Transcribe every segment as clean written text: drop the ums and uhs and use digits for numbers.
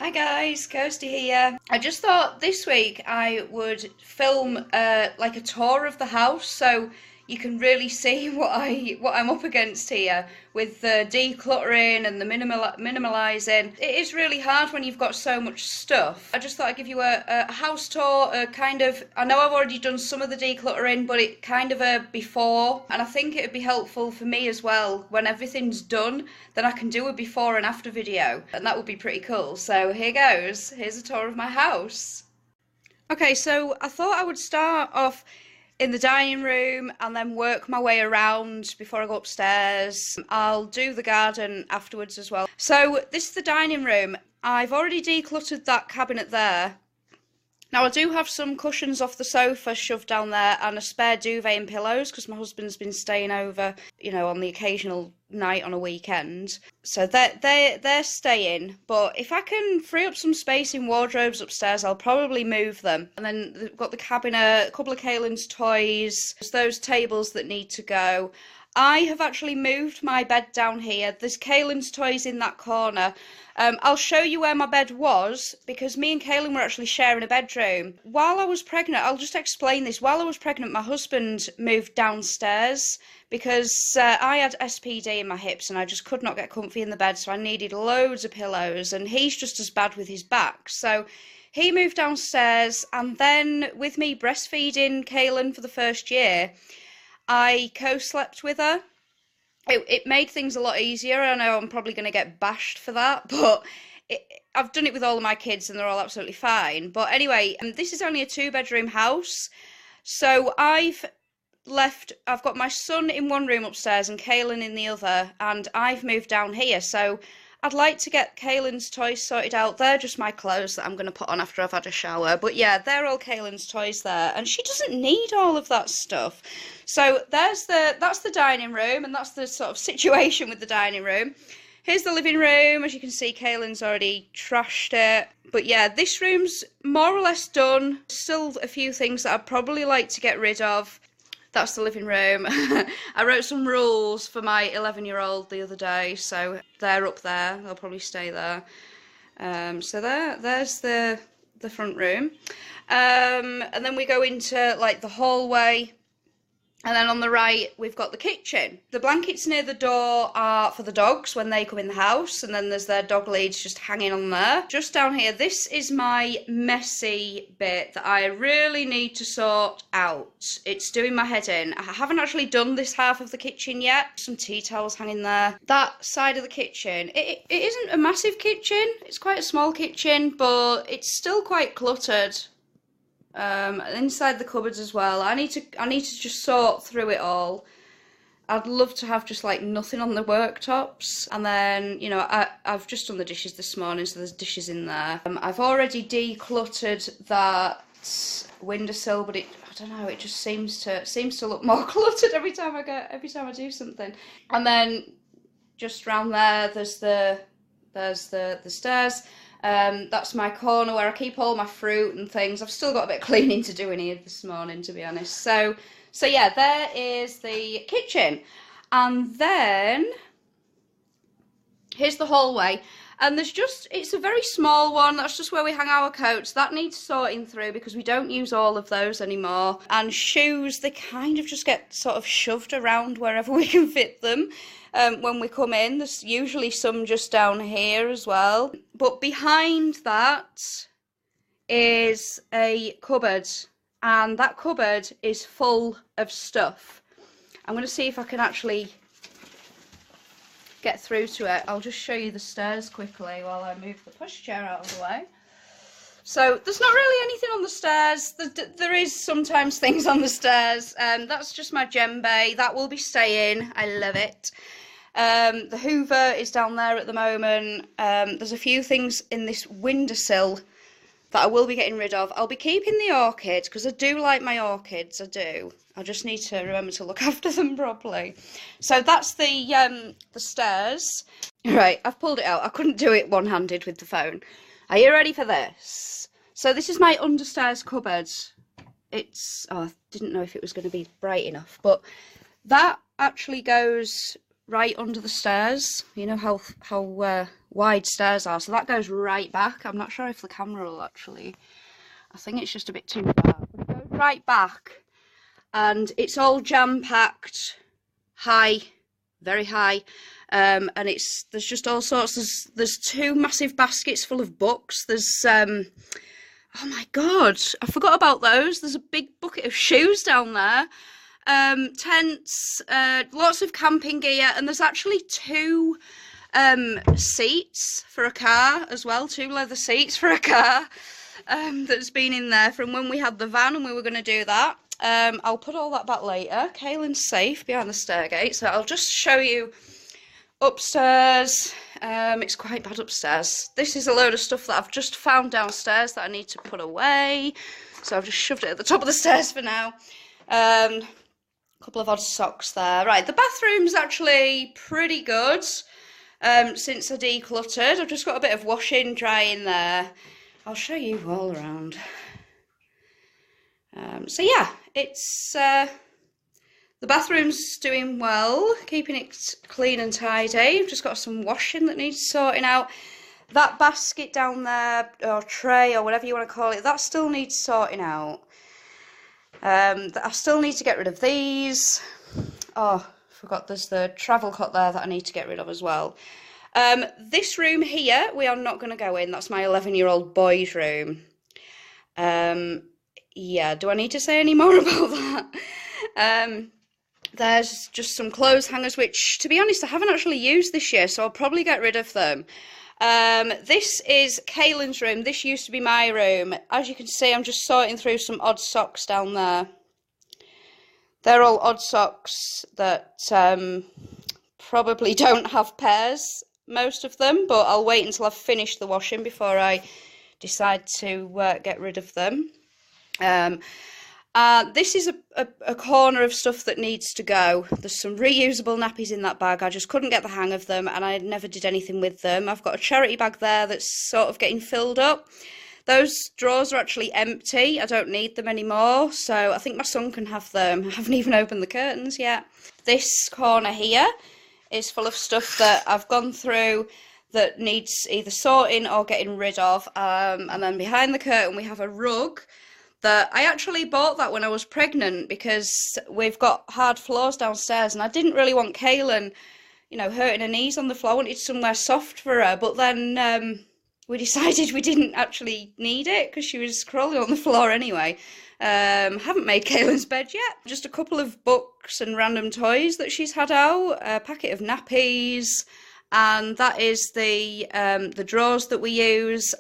Hi guys, Kirsty here. I just thought this week I would film like a tour of the house so you can really see what I'm up against here with the decluttering and the minimalising. It is really hard when you've got so much stuff. I just thought I'd give you a house tour, I know I've already done some of the decluttering, but it kind of a before, and I think it would be helpful for me as well. When everything's done, then I can do a before and after video, and that would be pretty cool. So here goes. Here's a tour of my house. Okay, so I thought I would start off in the dining room and then work my way around before I go upstairs. I'll do the garden afterwards as well. So this is the dining room. I've already decluttered that cabinet there. Now I do have some cushions off the sofa shoved down there and a spare duvet and pillows because my husband's been staying over, you know, on the occasional night on a weekend. So they're staying, but if I can free up some space in wardrobes upstairs, I'll probably move them. And then we've got the cabinet, a couple of Kahlan's toys, those tables that need to go. I have actually moved my bed down here. There's Kahlan's toys in that corner. I'll show you where my bed was because me and Kahlan were actually sharing a bedroom. While I was pregnant, I'll just explain this. While I was pregnant, my husband moved downstairs because I had SPD in my hips and I just could not get comfy in the bed, so I needed loads of pillows, and he's just as bad with his back. So he moved downstairs, and then with me breastfeeding Kahlan for the first year, I co-slept with her. It made things a lot easier. I know I'm probably going to get bashed for that, but I've done it with all of my kids and they're all absolutely fine. But anyway, this is only a 2-bedroom house. So I've got my son in one room upstairs and Kahlan in the other, and I've moved down here. So I'd like to get Kahlan's toys sorted out. They're just my clothes that I'm going to put on after I've had a shower. But yeah, they're all Kahlan's toys there. And she doesn't need all of that stuff. So that's the dining room, and that's the sort of situation with the dining room. Here's the living room. As you can see, Kahlan's already trashed it. But yeah, this room's more or less done. Still a few things that I'd probably like to get rid of. That's the living room. I wrote some rules for my 11-year-old the other day, so they're up there. They'll probably stay there. So there's the front room. And then we go into like the hallway. And then on the right, we've got the kitchen. The blankets near the door are for the dogs when they come in the house, and then there's their dog leads just hanging on there. Just down here, this is my messy bit that I really need to sort out. It's doing my head in. I haven't actually done this half of the kitchen yet. Some tea towels hanging there. That side of the kitchen, it isn't a massive kitchen. It's quite a small kitchen, but it's still quite cluttered. Inside the cupboards as well. I need to just sort through it all. I'd love to have just like nothing on the worktops. And then, you know, I've just done the dishes this morning, so there's dishes in there. I've already decluttered that windowsill, but I don't know, it just seems to look more cluttered every time I do something. And then just round there, there's the stairs. That's my corner where I keep all my fruit and things. I've still got a bit of cleaning to do in here this morning, to be honest. So yeah, there is the kitchen. And then here's the hallway. And it's a very small one. That's just where we hang our coats. That needs sorting through because we don't use all of those anymore. And shoes, they kind of just get sort of shoved around wherever we can fit them. When we come in, there's usually some just down here as well. But behind that is a cupboard, and that cupboard is full of stuff. I'm going to see if I can actually get through to it. I'll just show you the stairs quickly while I move the pushchair out of the way. So there's not really anything on the stairs. There is sometimes things on the stairs. That's just my djembe. That will be staying. I love it. The Hoover is down there at the moment. There's a few things in this windowsill that I will be getting rid of. I'll be keeping the orchids because I do like my orchids. I do. I just need to remember to look after them properly. So that's the stairs. Right, I've pulled it out. I couldn't do it one-handed with the phone. Are you ready for this? So this is my understairs cupboard. I didn't know if it was going to be bright enough, but that actually goes right under the stairs. You know how wide stairs are. So that goes right back. I'm not sure if the camera will actually, I think it's just a bit too far. But it goes right back and it's all jam-packed, high, very high. And there's just all sorts. There's 2 massive baskets full of books. There's oh my god, I forgot about those. There's a big bucket of shoes down there. Tents, lots of camping gear, and there's actually 2 seats for a car as well, 2 leather seats for a car that's been in there from when we had the van and we were going to do that. I'll put all that back later. Kahlan's safe behind the stairgate, so I'll just show you upstairs. It's quite bad upstairs. This is a load of stuff that I've just found downstairs that I need to put away, so I've just shoved it at the top of the stairs for now. A couple of odd socks there. Right, the bathroom's actually pretty good since I decluttered. I've just got a bit of washing drying there. I'll show you all around. So yeah, it's the bathroom's doing well, keeping it clean and tidy. I've just got some washing that needs sorting out. That basket down there, or tray, or whatever you want to call it, that still needs sorting out. I still need to get rid of these. Oh, forgot there's the travel cot there that I need to get rid of as well. This room here, we are not going to go in. That's my 11-year-old boy's room. Yeah, do I need to say any more about that? There's just some clothes hangers, which, to be honest, I haven't actually used this year, so I'll probably get rid of them. This is Kahlan's room. This used to be my room. As you can see, I'm just sorting through some odd socks down there. They're all odd socks that probably don't have pairs, most of them, but I'll wait until I've finished the washing before I decide to get rid of them. This is a corner of stuff that needs to go. There's some reusable nappies in that bag. I just couldn't get the hang of them and I never did anything with them. I've got a charity bag there that's sort of getting filled up. Those drawers are actually empty. I don't need them anymore, so I think my son can have them. I haven't even opened the curtains yet. This corner here is full of stuff that I've gone through that needs either sorting or getting rid of. And then behind the curtain we have a rug that I actually bought that when I was pregnant because we've got hard floors downstairs and I didn't really want Kahlan, you know, hurting her knees on the floor. I wanted somewhere soft for her, but then we decided we didn't actually need it because she was crawling on the floor anyway. Haven't made Kahlan's bed yet. Just a couple of books and random toys that she's had out, a packet of nappies, and that is the drawers that we use.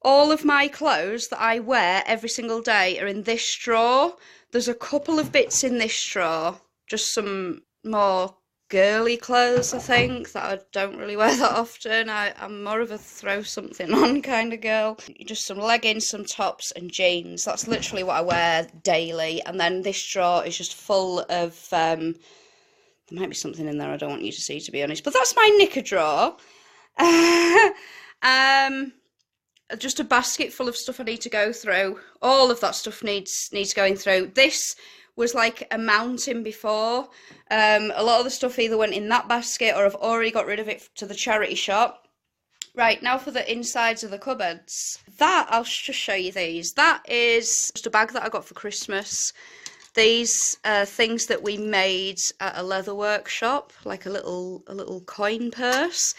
All of my clothes that I wear every single day are in this drawer. There's a couple of bits in this drawer, just some more girly clothes, I think, that I don't really wear that often. I'm more of a throw something on kind of girl. Just some leggings, some tops and jeans. That's literally what I wear daily. And then this drawer is just full of, there might be something in there I don't want you to see, to be honest, but that's my knicker drawer. Just a basket full of stuff I need to go through. All of that stuff needs going through. This was like a mountain before. A lot of the stuff either went in that basket or I've already got rid of it to the charity shop. Right, now for the insides of the cupboards. I'll just show you these. That is just a bag that I got for Christmas. These things that we made at a leather workshop, like a little coin purse.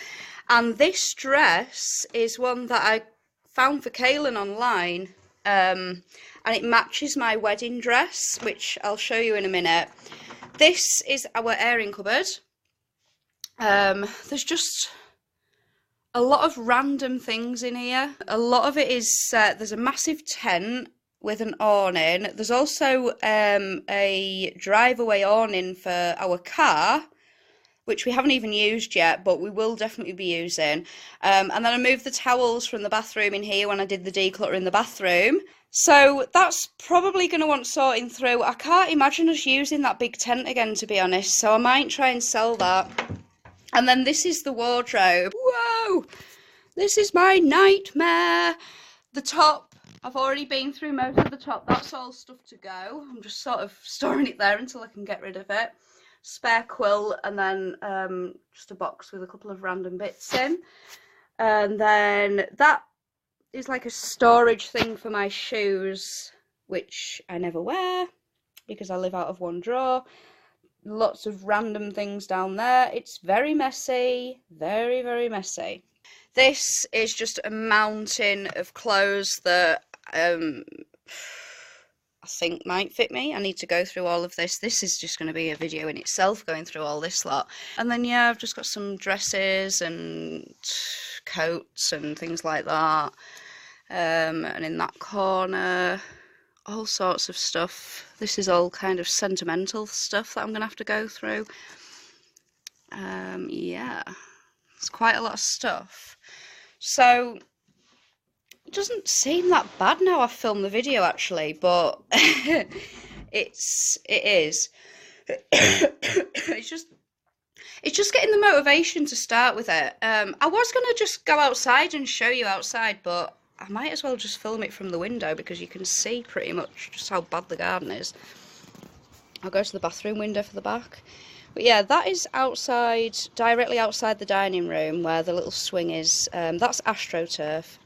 And this dress is one that I found for Kahlan online, and it matches my wedding dress, which I'll show you in a minute. This is our airing cupboard. There's just a lot of random things in here. A lot of it is, there's a massive tent with an awning. There's also a drive-away awning for our car, which we haven't even used yet, but we will definitely be using. And then I moved the towels from the bathroom in here when I did the declutter in the bathroom. So that's probably going to want sorting through. I can't imagine us using that big tent again, to be honest, so I might try and sell that. And then this is the wardrobe. Whoa! This is my nightmare. The top, I've already been through most of the top. That's all stuff to go. I'm just sort of storing it there until I can get rid of it. spare quilt, and then just a box with a couple of random bits in. And then that is like a storage thing for my shoes, which I never wear because I live out of one drawer. Lots of random things down there. It's very messy, very, very messy. This is just a mountain of clothes that I think might fit me. I need to go through all of this. This is just going to be a video in itself, going through all this lot. And then, yeah, I've just got some dresses and coats and things like that. And in that corner, all sorts of stuff. This is all kind of sentimental stuff that I'm going to have to go through. Yeah, it's quite a lot of stuff. So it doesn't seem that bad now I've filmed the video, actually, but it is. It's just getting the motivation to start with it. I was going to just go outside and show you outside, but I might as well just film it from the window because you can see pretty much just how bad the garden is. I'll go to the bathroom window for the back. But yeah, that is outside, directly outside the dining room where the little swing is. That's AstroTurf.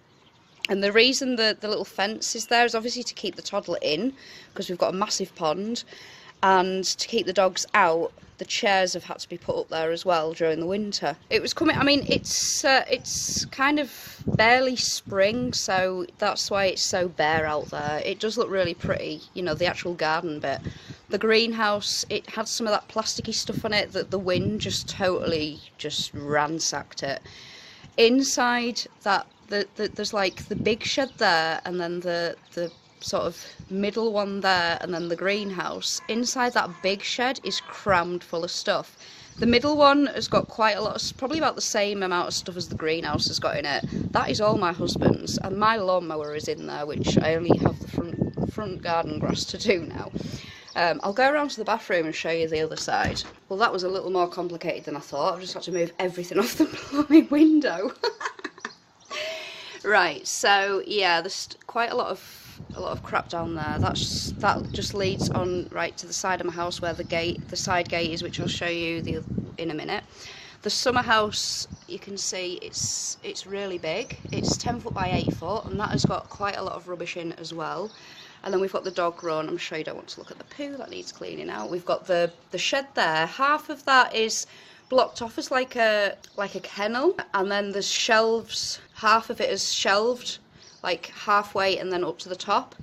And the reason that the little fence is there is obviously to keep the toddler in, because we've got a massive pond, and to keep the dogs out. The chairs have had to be put up there as well during the winter. It was coming, I mean, it's kind of barely spring, so that's why it's so bare out there. It does look really pretty, you know, the actual garden bit. The greenhouse, it had some of that plasticky stuff on it that the wind just totally just ransacked it. Inside that, there's like the big shed there, and then the sort of middle one there, and then the greenhouse. Inside that big shed is crammed full of stuff. The middle one has got quite a lot of, probably about the same amount of stuff as the greenhouse has got in it. That is all my husband's, and my lawnmower is in there, which I only have the front garden grass to do now. I'll go around to the bathroom and show you the other side. Well, that was a little more complicated than I thought. I've just got to move everything off the blooming window. Right, so yeah, there's quite a lot of crap down there. That just leads on right to the side of my house where the side gate is, which I'll show you in a minute. The summer house, you can see it's really big. It's 10 foot by 8 foot, and that has got quite a lot of rubbish in as well. And then we've got the dog run. I'm sure you don't want to look at the poo, that needs cleaning out. We've got the shed there. Half of that is blocked off as like a kennel, and then there's shelves. Half of it is shelved, like halfway and then up to the top.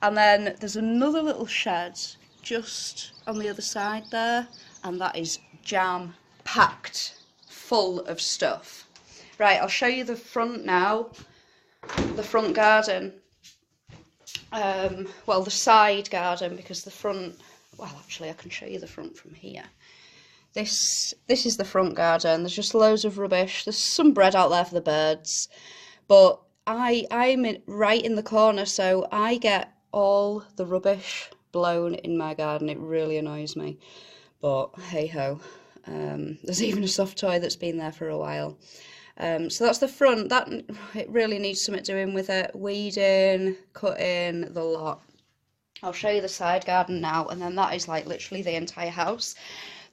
And then there's another little shed just on the other side there, and that is jam-packed full of stuff. Right, I'll show you the front now, the front garden. Well, the side garden, because the front, well, actually I can show you the front from here. This is the front garden. There's just loads of rubbish. There's some bread out there for the birds, but I'm right in the corner, so I get all the rubbish blown in my garden. It really annoys me, but hey ho. There's even a soft toy that's been there for a while. So that's the front. It really needs something doing with it. Weeding, cutting, the lot. I'll show you the side garden now, and then that is like literally the entire house.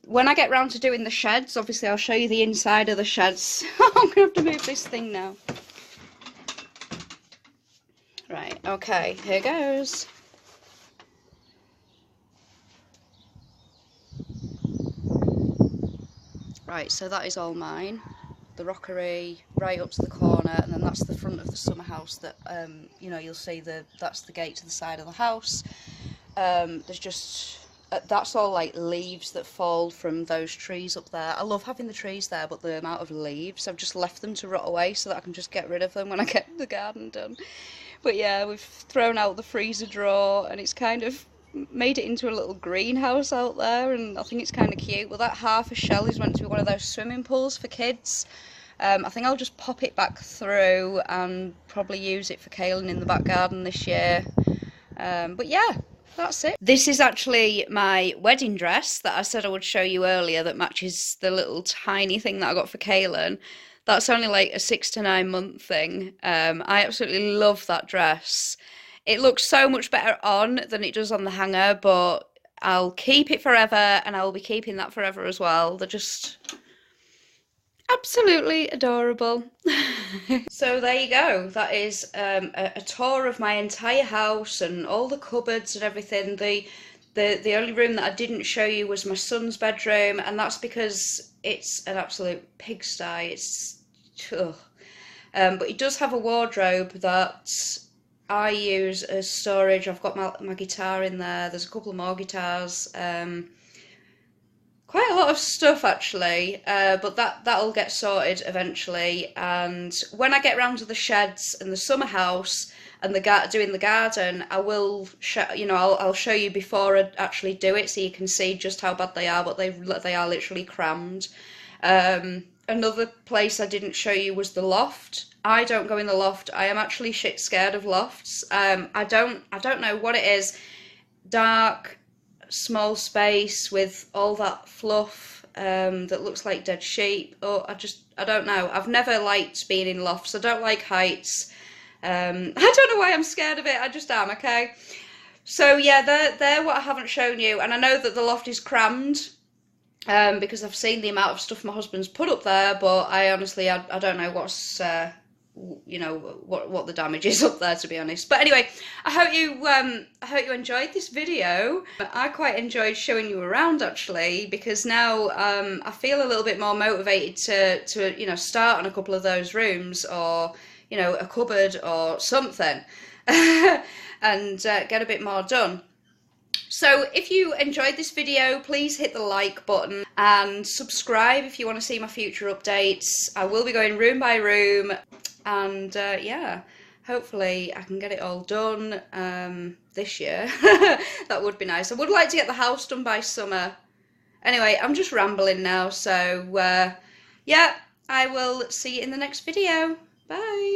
When I get round to doing the sheds, obviously I'll show you the inside of the sheds. I'm going to have to move this thing now. Right, okay, here goes. Right, so that is all mine. The rockery right up to the corner, and then that's the front of the summer house that, you know, you'll see that's the gate to the side of the house. There's just... that's all like leaves that fall from those trees up there. I love having the trees there, but the amount of leaves, I've just left them to rot away so that I can just get rid of them when I get the garden done. But yeah, we've thrown out the freezer drawer, and it's kind of made it into a little greenhouse out there, and I think it's kind of cute. Well, that half a shell is meant to be one of those swimming pools for kids. I think I'll just pop it back through and probably use it for Kahlan in the back garden this year. But yeah. That's it. This is actually my wedding dress that I said I would show you earlier that matches the little tiny thing that I got for Kahlan. That's only like a 6 to 9 month thing. I absolutely love that dress. It looks so much better on than it does on the hanger, but I'll keep it forever, and I will be keeping that forever as well. They're just absolutely adorable. So there you go. That is a tour of my entire house and all the cupboards and everything. The only room that I didn't show you was my son's bedroom, and that's because it's an absolute pigsty. It's ugh. But he does have a wardrobe that I use as storage. I've got my guitar in there. There's a couple of more guitars. Quite a lot of stuff actually, but that'll get sorted eventually. And when I get round to the sheds and the summer house and doing the garden, I will I'll show you before I actually do it, so you can see just how bad they are. But they are literally crammed. Another place I didn't show you was the loft. I don't go in the loft. I am actually shit scared of lofts. I don't know what it is. Dark, small space with all that fluff that looks like dead sheep. Oh, I don't know. I've never liked being in lofts. I don't like heights. I don't know why I'm scared of it. I just am, okay? So yeah, they're what I haven't shown you. And I know that the loft is crammed because I've seen the amount of stuff my husband's put up there, but I honestly, I don't know what's what the damage is up there, to be honest. But anyway, I hope you enjoyed this video. I quite enjoyed showing you around actually, because now I feel a little bit more motivated to start on a couple of those rooms, or a cupboard or something, and get a bit more done. So if you enjoyed this video, please hit the like button and subscribe if you want to see my future updates. I will be going room by room, and yeah, hopefully I can get it all done this year. That would be nice. I would like to get the house done by summer. Anyway, I'm just rambling now, so yeah, I will see you in the next video. Bye!